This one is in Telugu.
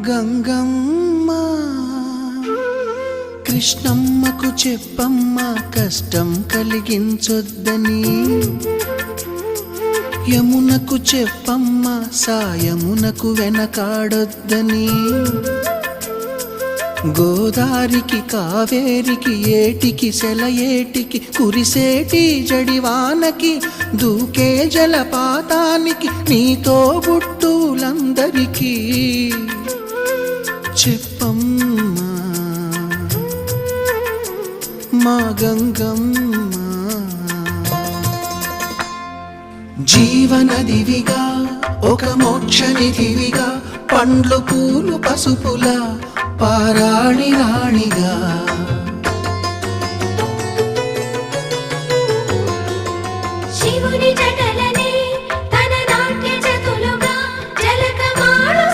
గంగమ్మ కృష్ణమ్మకు చెప్పమ్మ కష్టం కలిగించొద్దని, యమునకు చెప్పమ్మ సాయమునకు వెనకాడొద్దని, గోదారికి కావేరికి ఏటికి సెలయేటికి కురిసేటి జడివానకి దూకే జలపాతానికి నీతో బుట్టులందరికీ చెప్పమ్మా మా గంగమ్మ. జీవనదివిగా ఒక మోక్షనిధివిగా పండ్లు పూలు పసుపుల పారాణి రాణిగా